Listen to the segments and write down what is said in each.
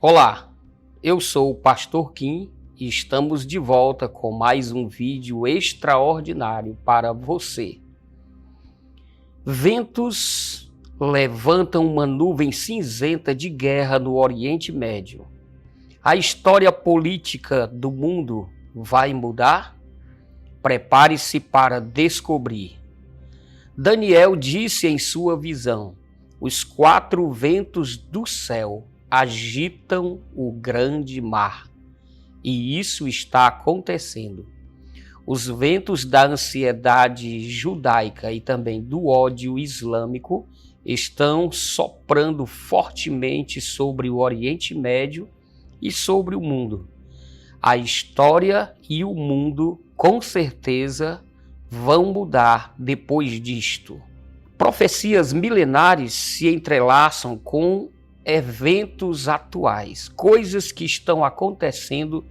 Olá, eu sou o Pastor Kim e estamos de volta com mais um vídeo extraordinário para você. Ventos levantam uma nuvem cinzenta de guerra no Oriente Médio. A história política do mundo vai mudar? Prepare-se para descobrir. Daniel disse em sua visão: os 4 ventos do céu agitam o grande mar. E isso está acontecendo. Os ventos da ansiedade judaica e também do ódio islâmico estão soprando fortemente sobre o Oriente Médio e sobre o mundo. A história e o mundo, com certeza, vão mudar depois disto. Profecias milenares se entrelaçam com eventos atuais, coisas que estão acontecendo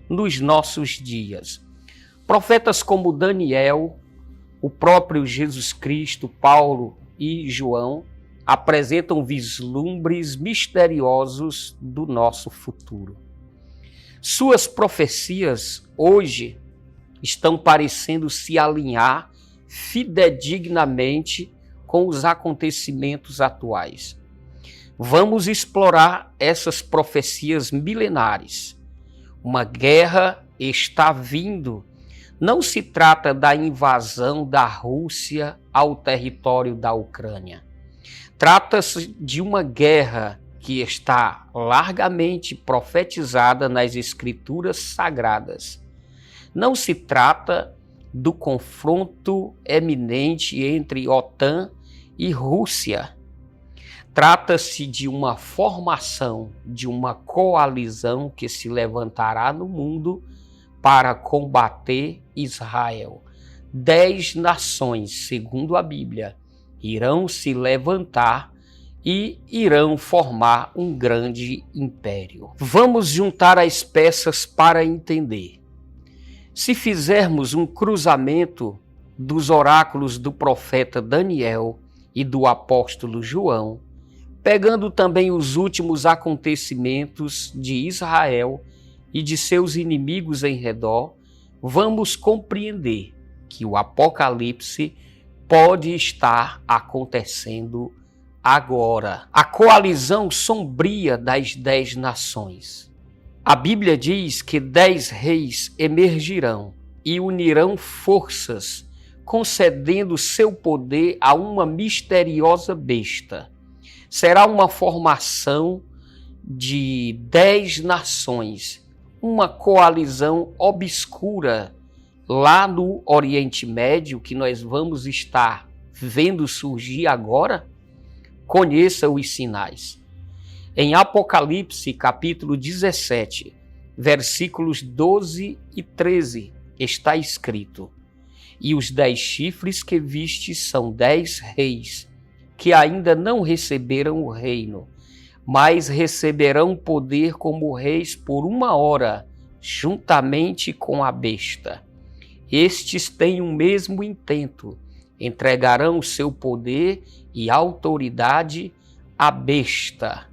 nos nossos dias. Profetas como Daniel, o próprio Jesus Cristo, Paulo e João apresentam vislumbres misteriosos do nosso futuro. Suas profecias hoje estão parecendo se alinhar fidedignamente com os acontecimentos atuais. Vamos explorar essas profecias milenares. Uma guerra está vindo. Não se trata da invasão da Rússia ao território da Ucrânia. Trata-se de uma guerra que está largamente profetizada nas Escrituras Sagradas. Não se trata do confronto eminente entre OTAN e Rússia. Trata-se de uma formação, de uma coalizão que se levantará no mundo para combater Israel. 10 nações, segundo a Bíblia, irão se levantar e irão formar um grande império. Vamos juntar as peças para entender. Se fizermos um cruzamento dos oráculos do profeta Daniel e do apóstolo João, pegando também os últimos acontecimentos de Israel e de seus inimigos em redor, vamos compreender que o Apocalipse pode estar acontecendo agora. A coalizão sombria das 10 nações. A Bíblia diz que 10 reis emergirão e unirão forças, concedendo seu poder a uma misteriosa besta. Será uma formação de 10 nações, uma coalizão obscura lá no Oriente Médio que nós vamos estar vendo surgir agora. Conheça os sinais. Em Apocalipse, capítulo 17, versículos 12 e 13, está escrito: e os 10 chifres que viste são 10 reis, que ainda não receberam o reino, mas receberão poder como reis por 1 hora, juntamente com a besta. Estes têm o mesmo intento, entregarão o seu poder e autoridade à besta.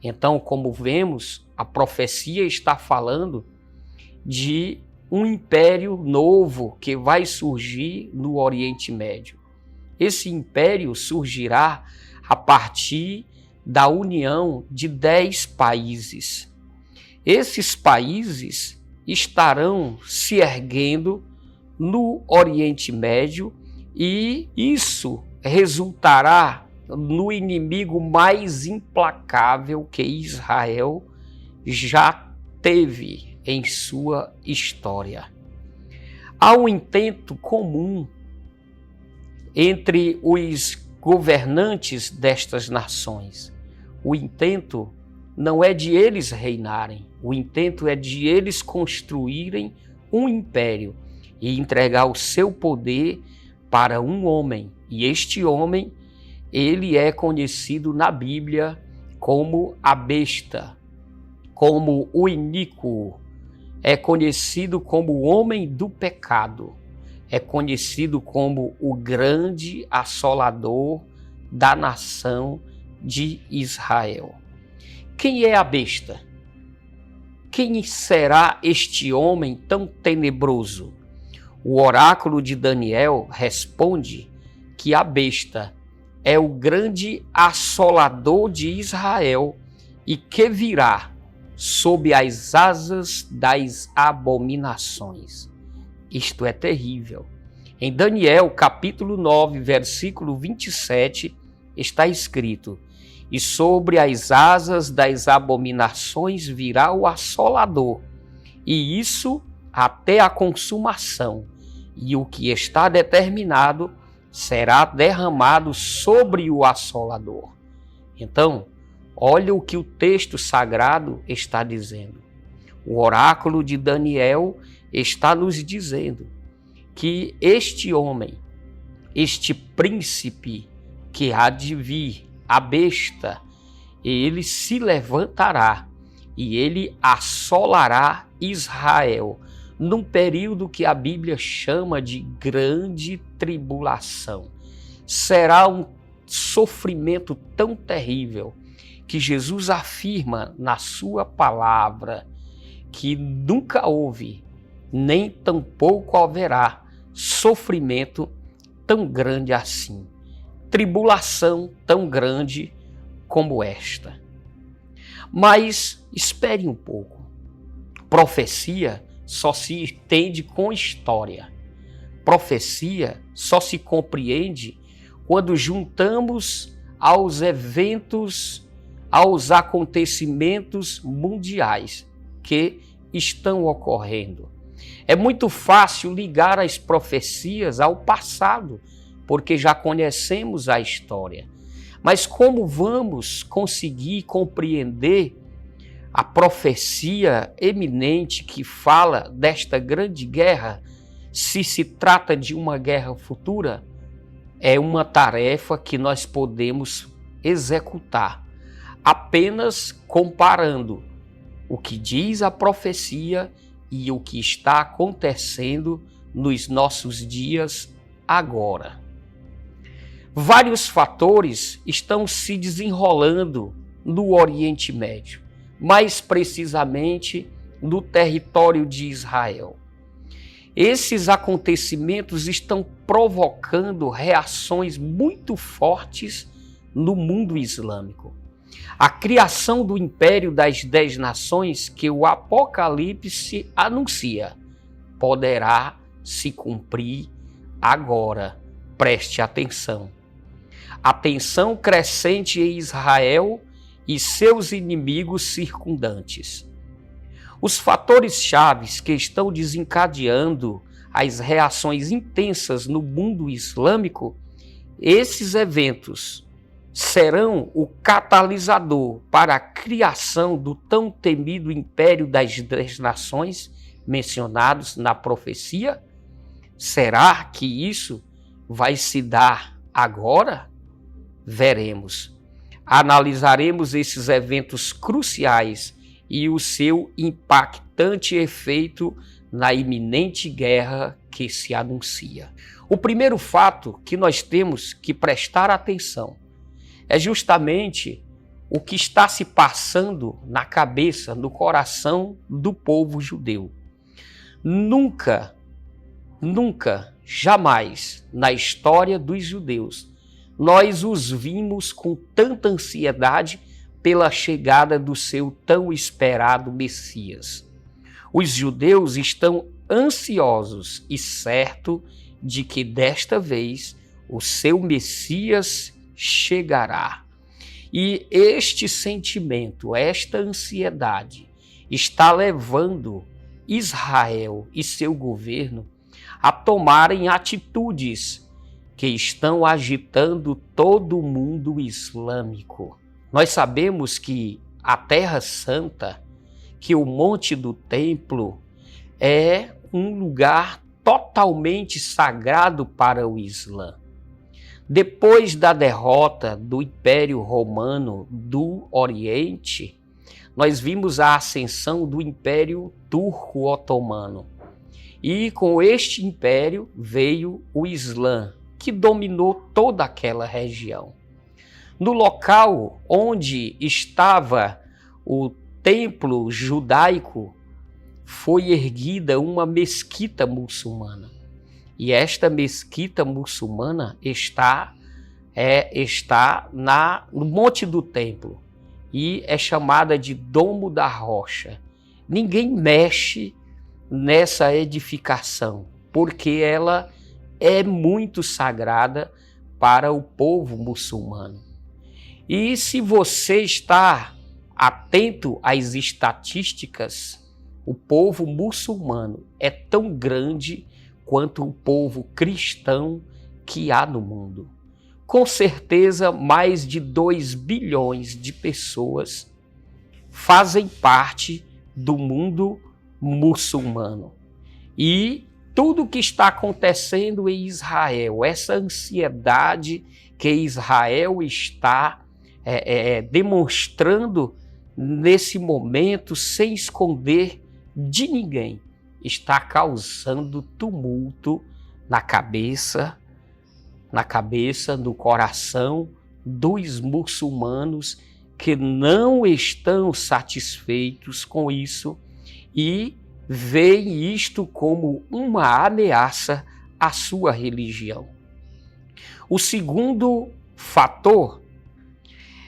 Então, como vemos, a profecia está falando de um império novo que vai surgir no Oriente Médio. Esse império surgirá a partir da união de 10 países. Esses países estarão se erguendo no Oriente Médio e isso resultará no inimigo mais implacável que Israel já teve em sua história. Há um intento comum entre os governantes destas nações. O intento não é de eles reinarem, o intento é de eles construírem um império e entregar o seu poder para um homem. E este homem, ele é conhecido na Bíblia como a besta, como o iníquo, é conhecido como o homem do pecado. É conhecido como o grande assolador da nação de Israel. Quem é a besta? Quem será este homem tão tenebroso? O oráculo de Daniel responde que a besta é o grande assolador de Israel e que virá sob as asas das abominações. Isto é terrível. Em Daniel, capítulo 9, versículo 27, está escrito: e sobre as asas das abominações virá o assolador, e isso até a consumação, e o que está determinado será derramado sobre o assolador. Então, olha o que o texto sagrado está dizendo. O oráculo de Daniel está nos dizendo que este homem, este príncipe que há de vir, a besta, ele se levantará e ele assolará Israel num período que a Bíblia chama de grande tribulação. Será um sofrimento tão terrível que Jesus afirma na sua palavra que nunca houve, nem tampouco haverá sofrimento tão grande assim, tribulação tão grande como esta. Mas espere um pouco. Profecia só se entende com história. Profecia só se compreende quando juntamos aos eventos, aos acontecimentos mundiais que estão ocorrendo. É muito fácil ligar as profecias ao passado, porque já conhecemos a história. Mas como vamos conseguir compreender a profecia eminente que fala desta grande guerra, se se trata de uma guerra futura? É uma tarefa que nós podemos executar, apenas comparando o que diz a profecia e o que está acontecendo nos nossos dias agora. Vários fatores estão se desenrolando no Oriente Médio, mais precisamente no território de Israel. Esses acontecimentos estão provocando reações muito fortes no mundo islâmico. A criação do Império das 10 Nações que o Apocalipse anuncia poderá se cumprir agora. Preste atenção. A tensão crescente em Israel e seus inimigos circundantes. Os fatores chaves que estão desencadeando as reações intensas no mundo islâmico, esses eventos serão o catalisador para a criação do tão temido Império das 10 Nações mencionados na profecia? Será que isso vai se dar agora? Veremos. Analisaremos esses eventos cruciais e o seu impactante efeito na iminente guerra que se anuncia. O primeiro fato que nós temos que prestar atenção é justamente o que está se passando na cabeça, no coração do povo judeu. Nunca, jamais na história dos judeus nós os vimos com tanta ansiedade pela chegada do seu tão esperado Messias. Os judeus estão ansiosos e certos de que desta vez o seu Messias chegará. E este sentimento, esta ansiedade, está levando Israel e seu governo a tomarem atitudes que estão agitando todo o mundo islâmico. Nós sabemos que a Terra Santa, que o Monte do Templo, é um lugar totalmente sagrado para o Islã. Depois da derrota do Império Romano do Oriente, nós vimos a ascensão do Império Turco-Otomano. E com este império veio o Islã, que dominou toda aquela região. No local onde estava o templo judaico, foi erguida uma mesquita muçulmana. E esta mesquita muçulmana está no Monte do Templo e é chamada de Domo da Rocha. Ninguém mexe nessa edificação, porque ela é muito sagrada para o povo muçulmano. E se você está atento às estatísticas, o povo muçulmano é tão grande quanto o povo cristão que há no mundo. Com certeza, mais de 2 bilhões de pessoas fazem parte do mundo muçulmano. E tudo que está acontecendo em Israel, essa ansiedade que Israel está demonstrando nesse momento, sem esconder de ninguém, está causando tumulto na cabeça, no coração dos muçulmanos que não estão satisfeitos com isso e veem isto como uma ameaça à sua religião. O segundo fator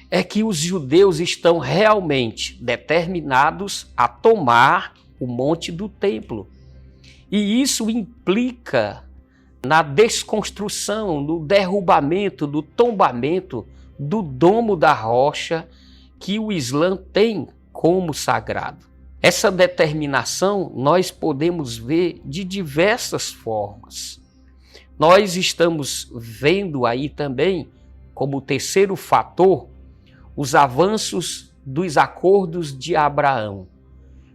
é que os judeus estão realmente determinados a tomar o Monte do Templo. E isso implica na desconstrução, no derrubamento, no tombamento do Domo da Rocha que o Islã tem como sagrado. Essa determinação nós podemos ver de diversas formas. Nós estamos vendo aí também, como terceiro fator, os avanços dos acordos de Abraão.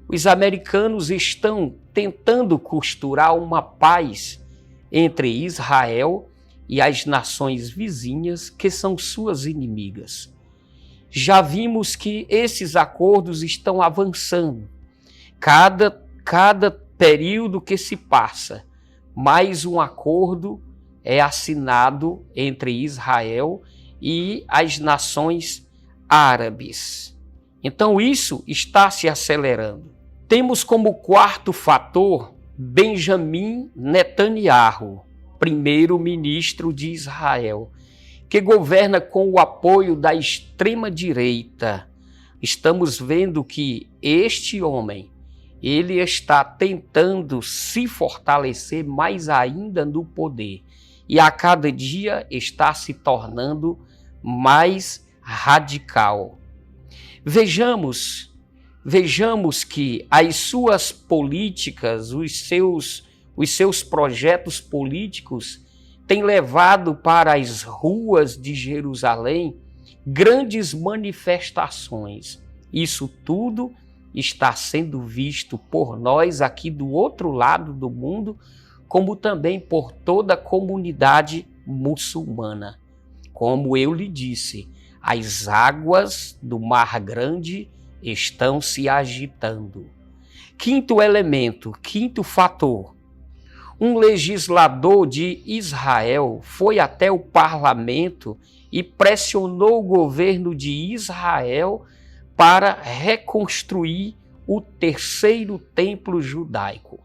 Os americanos estão tentando costurar uma paz entre Israel e as nações vizinhas que são suas inimigas. Já vimos que esses acordos estão avançando. Cada período que se passa, mais um acordo é assinado entre Israel e as nações árabes. Então isso está se acelerando. Temos como quarto fator Benjamin Netanyahu, primeiro-ministro de Israel, que governa com o apoio da extrema-direita. Estamos vendo que este homem, ele está tentando se fortalecer mais ainda no poder e a cada dia está se tornando mais radical. Vejamos que as suas políticas, os seus projetos políticos têm levado para as ruas de Jerusalém grandes manifestações. Isso tudo está sendo visto por nós aqui do outro lado do mundo, como também por toda a comunidade muçulmana. Como eu lhe disse, as águas do Mar Grande estão se agitando. Quinto elemento, quinto fator. Um legislador de Israel foi até o parlamento e pressionou o governo de Israel para reconstruir o terceiro templo judaico.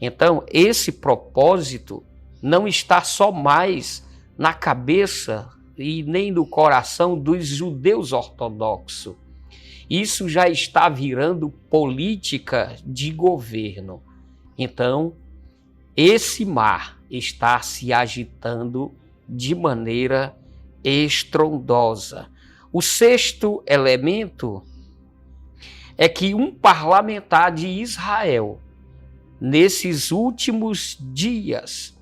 Então, esse propósito não está só mais na cabeça e nem no coração dos judeus ortodoxos. Isso já está virando política de governo. Então, esse mar está se agitando de maneira estrondosa. O sexto elemento é que um parlamentar de Israel, nesses últimos dias,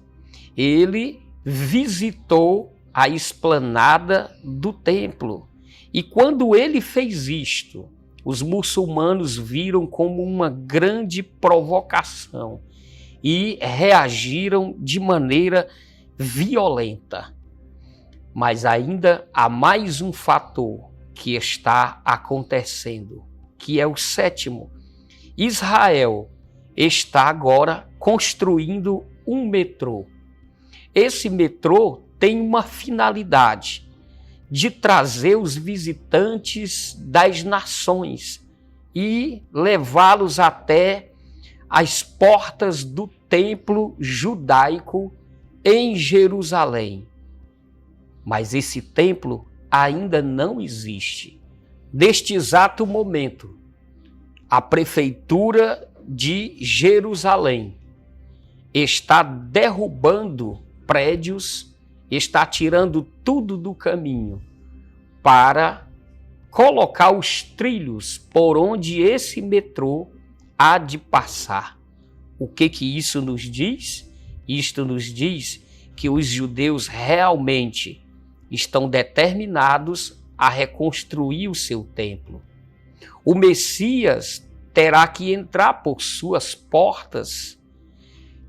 ele visitou a esplanada do templo. E quando ele fez isto, os muçulmanos viram como uma grande provocação e reagiram de maneira violenta. Mas ainda há mais um fator que está acontecendo, que é o sétimo. Israel está agora construindo um metrô. Esse metrô tem uma finalidade de trazer os visitantes das nações e levá-los até as portas do templo judaico em Jerusalém. Mas esse templo ainda não existe. Neste exato momento, a prefeitura de Jerusalém está derrubando prédios, está tirando tudo do caminho para colocar os trilhos por onde esse metrô há de passar. O que isso nos diz? Isto nos diz que os judeus realmente estão determinados a reconstruir o seu templo. O Messias terá que entrar por suas portas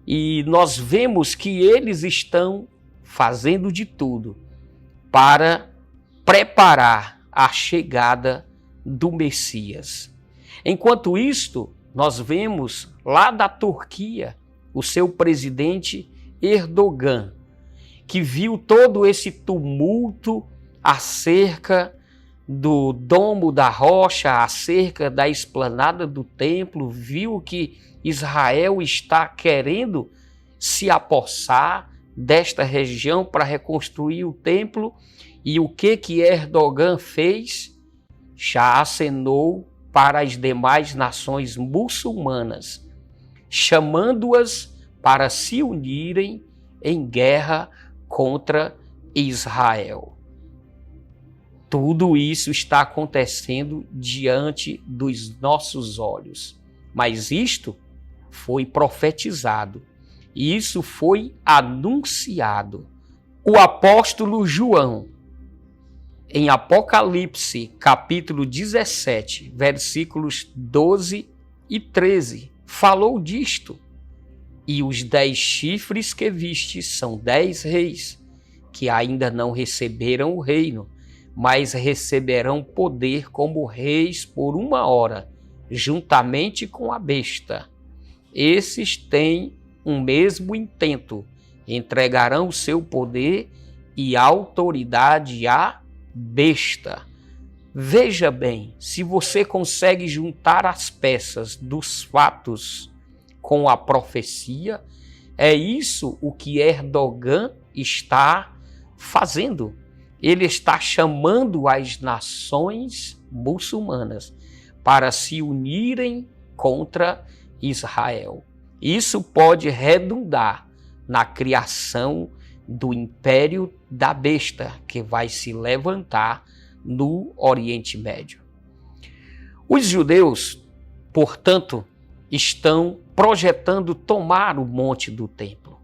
e nós vemos que eles estão fazendo de tudo para preparar a chegada do Messias. Enquanto isto, nós vemos lá da Turquia o seu presidente Erdogan, que viu todo esse tumulto acerca do Domo da Rocha, acerca da esplanada do templo, viu que Israel está querendo se apossar desta região para reconstruir o templo. E o que Erdogan fez? Já acenou para as demais nações muçulmanas, chamando-as para se unirem em guerra contra Israel. Tudo isso está acontecendo diante dos nossos olhos. Mas isto foi profetizado. Isso foi anunciado. O apóstolo João, em Apocalipse, capítulo 17, versículos 12 e 13, falou disto. E os 10 chifres que vistes são 10 reis, que ainda não receberam o reino, mas receberão poder como reis por 1 hora, juntamente com a besta. Esses têm um mesmo intento, entregarão o seu poder e autoridade à besta. Veja bem, se você consegue juntar as peças dos fatos com a profecia, é isso o que Erdogan está fazendo. Ele está chamando as nações muçulmanas para se unirem contra Israel. Isso pode redundar na criação do império da besta, que vai se levantar no Oriente Médio. Os judeus, portanto, estão projetando tomar o monte do templo.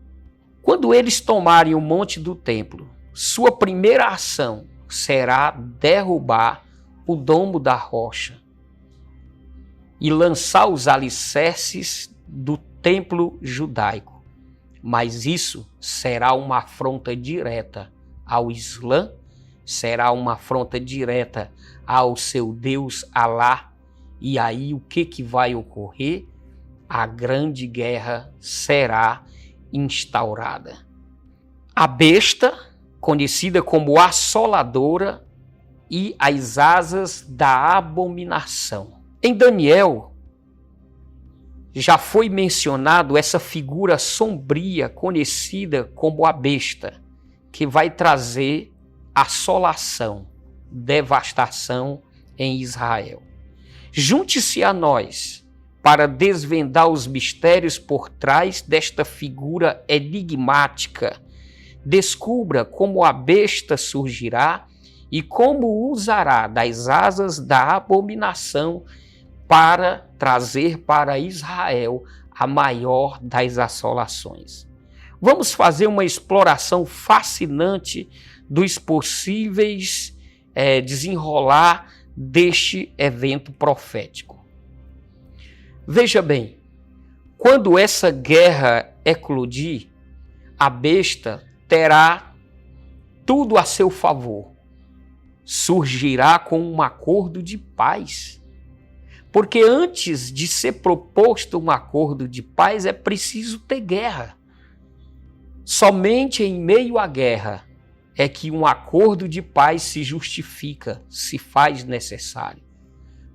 Quando eles tomarem o monte do templo, sua primeira ação será derrubar o Domo da Rocha e lançar os alicerces do templo judaico. Mas isso será uma afronta direta ao Islã, será uma afronta direta ao seu Deus Alá. E aí o que vai ocorrer? A grande guerra será instaurada. A besta, conhecida como assoladora, e as asas da abominação. Em Daniel, já foi mencionado essa figura sombria conhecida como a besta, que vai trazer assolação, devastação em Israel. Junte-se a nós para desvendar os mistérios por trás desta figura enigmática. Descubra como a besta surgirá e como usará das asas da abominação para trazer para Israel a maior das assolações. Vamos fazer uma exploração fascinante dos possíveis desenrolar deste evento profético. Veja bem, quando essa guerra eclodir, a besta terá tudo a seu favor. Surgirá com um acordo de paz. Porque antes de ser proposto um acordo de paz é preciso ter guerra. Somente em meio à guerra é que um acordo de paz se justifica, se faz necessário.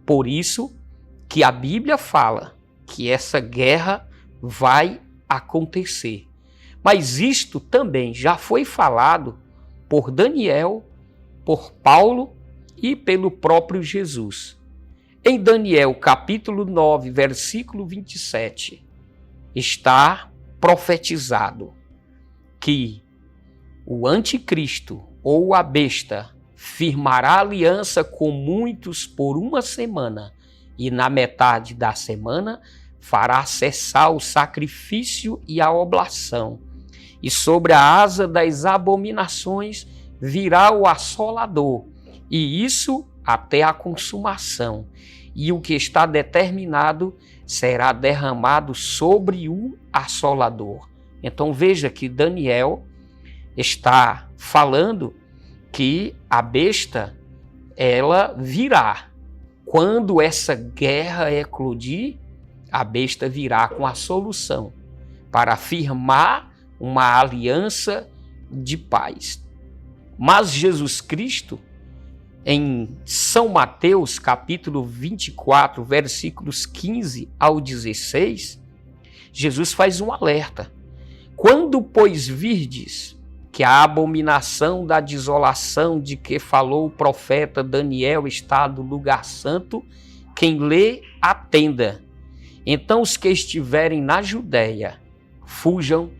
Por isso que a Bíblia fala que essa guerra vai acontecer. Mas isto também já foi falado por Daniel, por Paulo e pelo próprio Jesus. Em Daniel, capítulo 9, versículo 27, está profetizado que o anticristo ou a besta firmará aliança com muitos por uma semana e na metade da semana fará cessar o sacrifício e a oblação. E sobre a asa das abominações virá o assolador, e isso até a consumação. E o que está determinado será derramado sobre o assolador. Então veja que Daniel está falando que a besta, ela virá. Quando essa guerra eclodir, a besta virá com a solução para firmar uma aliança de paz. Mas Jesus Cristo, em São Mateus, capítulo 24, versículos 15 ao 16, Jesus faz um alerta. Quando, pois, virdes que a abominação da desolação de que falou o profeta Daniel está no lugar santo, quem lê, atenda. Então os que estiverem na Judéia, fujam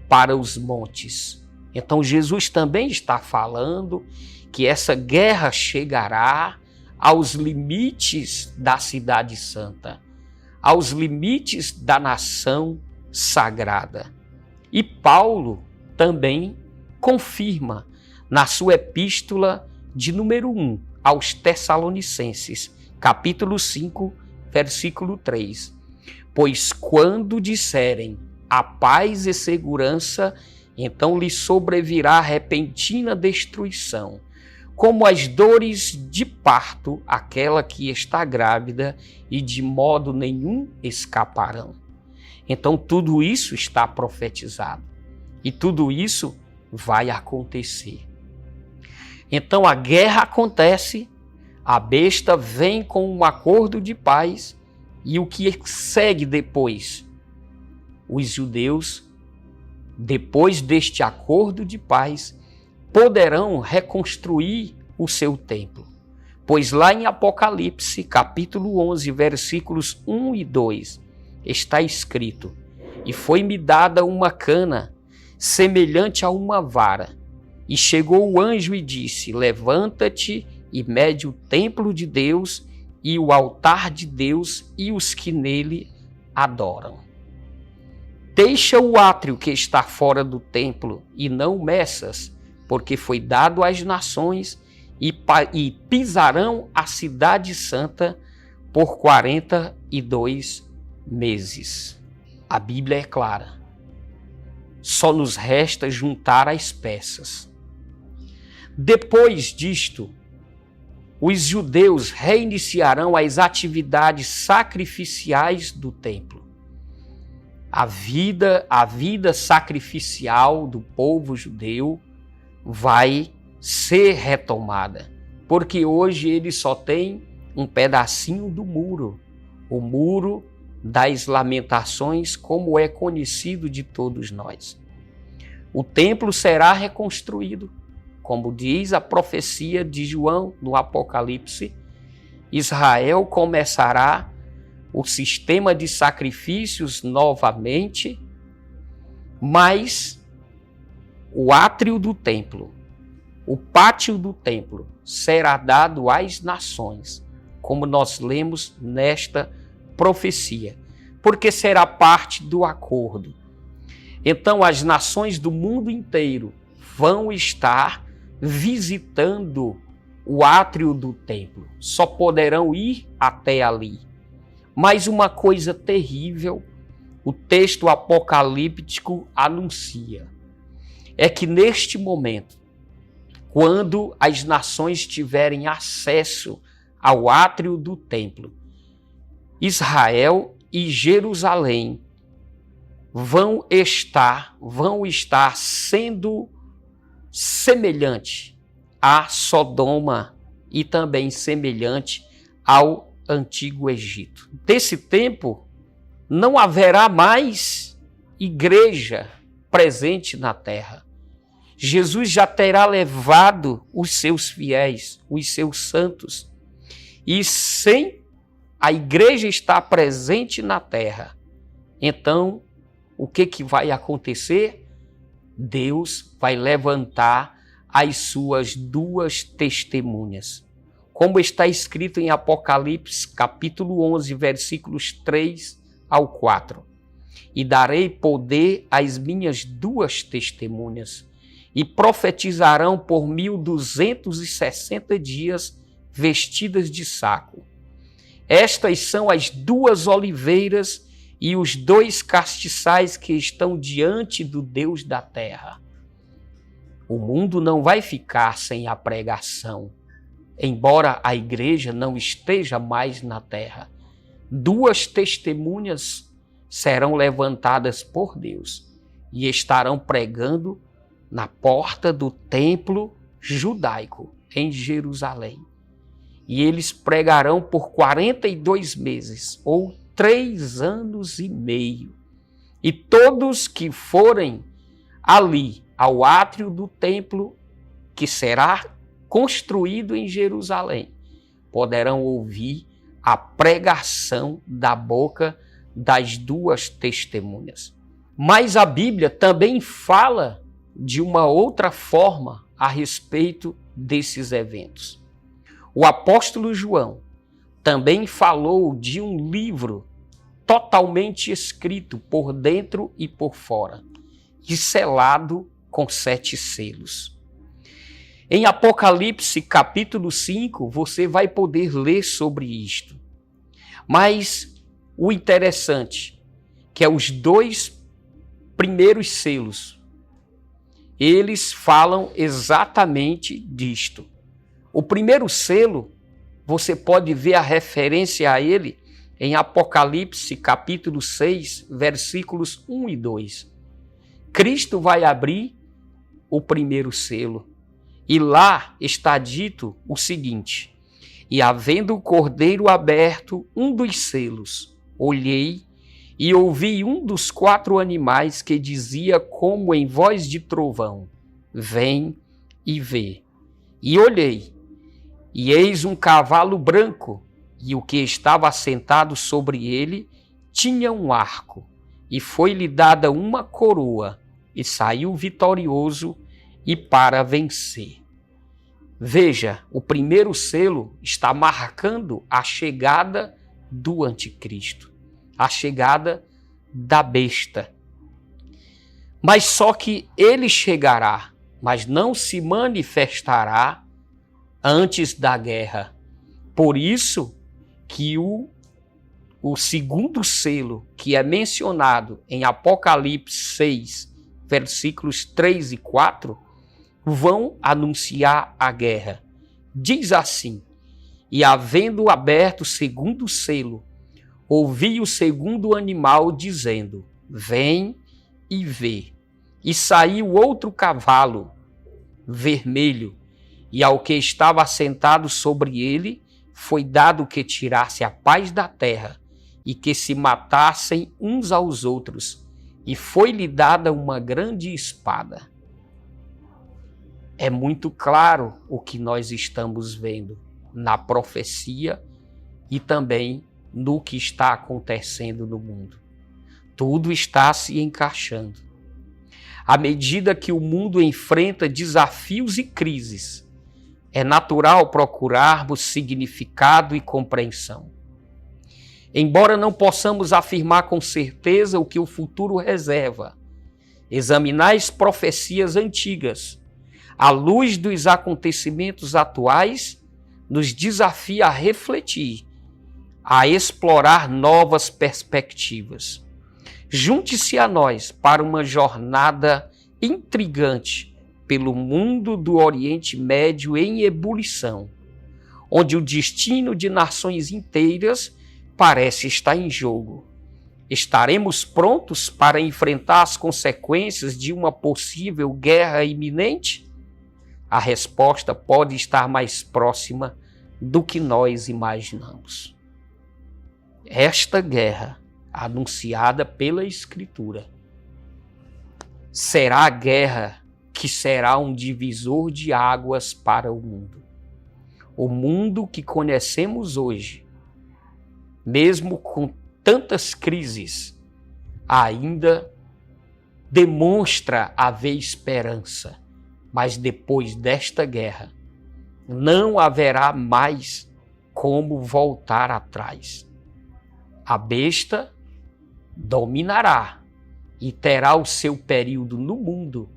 para os montes. Então Jesus também está falando que essa guerra chegará aos limites da cidade santa, aos limites da nação sagrada. E Paulo também confirma na sua epístola de número 1 aos Tessalonicenses, capítulo 5, versículo 3. Pois quando disserem a paz e segurança, então lhe sobrevirá repentina destruição, como as dores de parto, aquela que está grávida, e de modo nenhum escaparão. Então tudo isso está profetizado, e tudo isso vai acontecer. Então a guerra acontece, a besta vem com um acordo de paz, e o que segue depois? Os judeus, depois deste acordo de paz, poderão reconstruir o seu templo. Pois lá em Apocalipse, capítulo 11, versículos 1 e 2, está escrito: E foi-me dada uma cana, semelhante a uma vara. E chegou o anjo e disse: Levanta-te e mede o templo de Deus e o altar de Deus e os que nele adoram. Deixa o átrio que está fora do templo e não meças, porque foi dado às nações e pisarão a cidade santa por 42 meses. A Bíblia é clara. Só nos resta juntar as peças. Depois disto, os judeus reiniciarão as atividades sacrificiais do templo. A vida sacrificial do povo judeu vai ser retomada, porque hoje ele só tem um pedacinho do muro, o muro das lamentações, como é conhecido de todos nós. O templo será reconstruído, como diz a profecia de João no Apocalipse. Israel começará o sistema de sacrifícios novamente, mas o átrio do templo, o pátio do templo, será dado às nações, como nós lemos nesta profecia, porque será parte do acordo. Então as nações do mundo inteiro vão estar visitando o átrio do templo, só poderão ir até ali. Mas uma coisa terrível, o texto apocalíptico anuncia, é que neste momento, quando as nações tiverem acesso ao átrio do templo, Israel e Jerusalém vão estar sendo semelhante a Sodoma e também semelhante ao antigo Egito. Desse tempo, não haverá mais igreja presente na terra. Jesus já terá levado os seus fiéis, os seus santos. E sem a igreja estar presente na terra, então o que vai acontecer? Deus vai levantar as suas duas testemunhas. Como está escrito em Apocalipse, capítulo 11, versículos 3 ao 4. E darei poder às minhas duas testemunhas, e profetizarão por 1260 dias vestidas de saco. Estas são as duas oliveiras e os dois castiçais que estão diante do Deus da terra. O mundo não vai ficar sem a pregação, embora a igreja não esteja mais na terra. Duas testemunhas serão levantadas por Deus e estarão pregando na porta do templo judaico em Jerusalém. E eles pregarão por 42 meses, ou 3 anos e meio. E todos que forem ali ao átrio do templo, que será construído em Jerusalém, poderão ouvir a pregação da boca das duas testemunhas. Mas a Bíblia também fala de uma outra forma a respeito desses eventos. O apóstolo João também falou de um livro totalmente escrito por dentro e por fora, e selado com 7 selos. Em Apocalipse, capítulo 5, você vai poder ler sobre isto. Mas o interessante, que é os 2 primeiros selos, eles falam exatamente disto. O primeiro selo, você pode ver a referência a ele em Apocalipse, capítulo 6, versículos 1 e 2. Cristo vai abrir o primeiro selo. E lá está dito o seguinte: e havendo o cordeiro aberto um dos selos, olhei e ouvi um dos 4 animais que dizia como em voz de trovão: vem e vê. E olhei, e eis um cavalo branco, e o que estava assentado sobre ele tinha um arco, e foi-lhe dada uma coroa, e saiu vitorioso e para vencer. Veja, o primeiro selo está marcando a chegada do anticristo, a chegada da besta. Mas só que ele chegará, mas não se manifestará antes da guerra. Por isso que o segundo selo, que é mencionado em Apocalipse 6, versículos 3 e 4, vão anunciar a guerra. Diz assim: e havendo aberto o segundo selo, ouvi o segundo animal dizendo: vem e vê. E saiu outro cavalo vermelho, e ao que estava assentado sobre ele foi dado que tirasse a paz da terra e que se matassem uns aos outros, e foi-lhe dada uma grande espada. É muito claro o que nós estamos vendo na profecia e também no que está acontecendo no mundo. Tudo está se encaixando. À medida que o mundo enfrenta desafios e crises, é natural procurarmos significado e compreensão. Embora não possamos afirmar com certeza o que o futuro reserva, examinar as profecias antigas, à luz dos acontecimentos atuais, nos desafia a refletir, a explorar novas perspectivas. Junte-se a nós para uma jornada intrigante pelo mundo do Oriente Médio em ebulição, onde o destino de nações inteiras parece estar em jogo. Estaremos prontos para enfrentar as consequências de uma possível guerra iminente? A resposta pode estar mais próxima do que nós imaginamos. Esta guerra, anunciada pela Escritura, será a guerra que será um divisor de águas para o mundo. O mundo que conhecemos hoje, mesmo com tantas crises, ainda demonstra haver esperança. Mas depois desta guerra, não haverá mais como voltar atrás. A besta dominará e terá o seu período no mundo,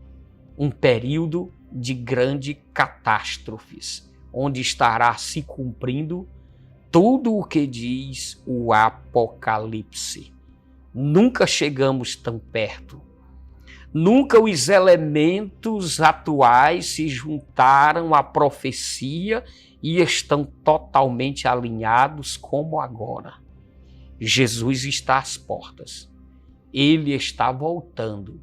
um período de grandes catástrofes, onde estará se cumprindo tudo o que diz o Apocalipse. Nunca chegamos tão perto. Nunca os elementos atuais se juntaram à profecia e estão totalmente alinhados como agora. Jesus está às portas. Ele está voltando.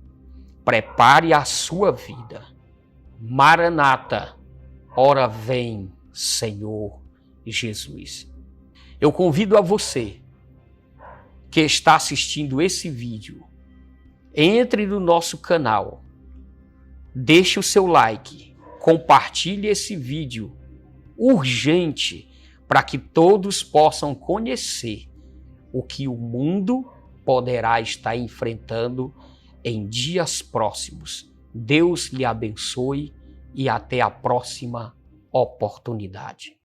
Prepare a sua vida. Maranata, ora vem, Senhor Jesus. Eu convido a você que está assistindo esse vídeo, entre no nosso canal, deixe o seu like, compartilhe esse vídeo urgente para que todos possam conhecer o que o mundo poderá estar enfrentando em dias próximos. Deus lhe abençoe e até a próxima oportunidade.